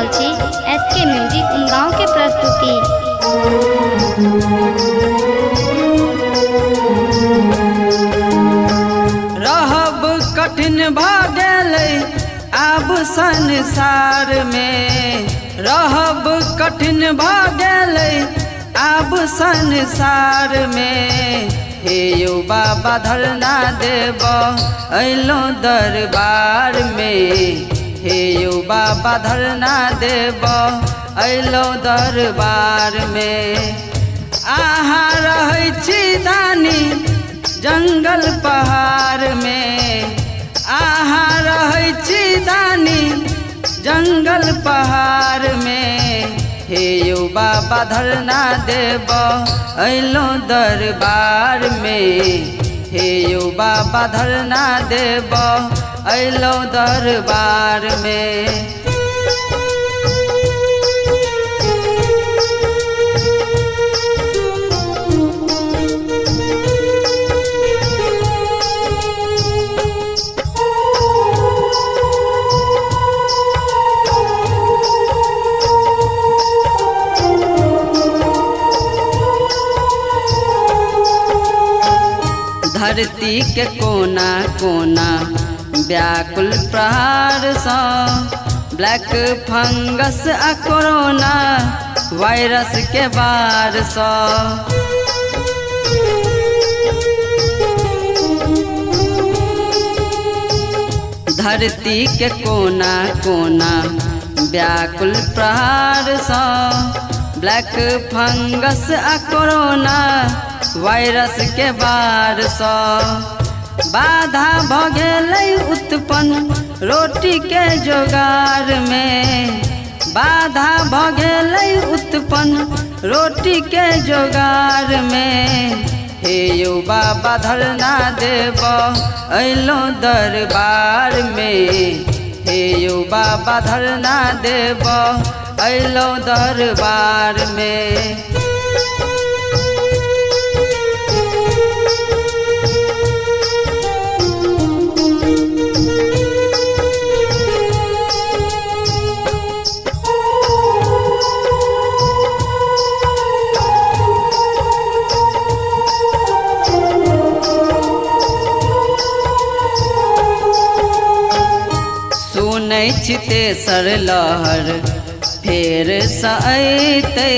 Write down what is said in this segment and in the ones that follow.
रहल छी SK music Umgaon के प्रस्तुति। रहब कठिन भऽ गेलै आब संसार में, रहब कठिन भऽ गेलै आब संसार में। हे यौ बाबा धरना देब अइलौं दरबार में, हे यौ बाबा धरना देब अइलौं दरबार में। आहाँ रहै छी दानी जंगल पहाड़ में, आहाँ रहै छी दानी जंगल पहाड़ में। हे यौ बाबा धरना देब अइलौं दरबार में, हे यौ बाबा धरना देब अइलौं दरबार में। धरती के कोना कोना व्याकुल प्रहार सँ, ब्लैक फंगस आ कोरोना वायरस के बार सँ। धरती के कोना कोना व्याकुल प्रहार सँ, ब्लैक फंगस आ कोरोना वायरस के बार सँ। बाधा भऽ गेलै उत्पन्न रोटी के जोगार में, बाधा भऽ गेलै उत्पन्न रोटी के जोगार में। हे यौ बाबा धरना देब अइलौं दरबार में, हे यौ बाबा धरना देब अइलौं दरबार में। सुनै छी तेसर लहर फेर सँ अइतै,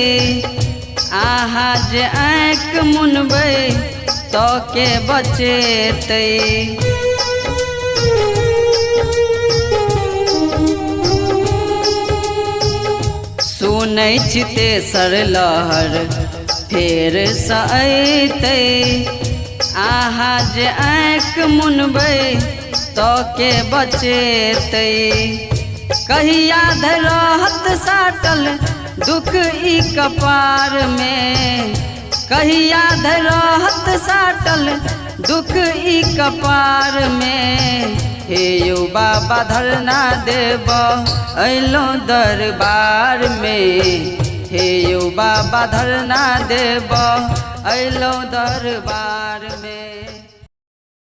आहाँ जे आँखि मुनबै तऽ के बचेतै। सुनै छी तेसर लहर फेर सँ अइतै, आहाँ जे आँखि मुनबै तऽ के बचेतै। कहिया धरि रहत साटल दुख ई कपार में, कहिया धरि रहत साटल दुख ई कपार में। हे यौ बाबा धरना देब अइलौं दरबार में, हे यौ बाबा धरना देब अइलौं दरबार में।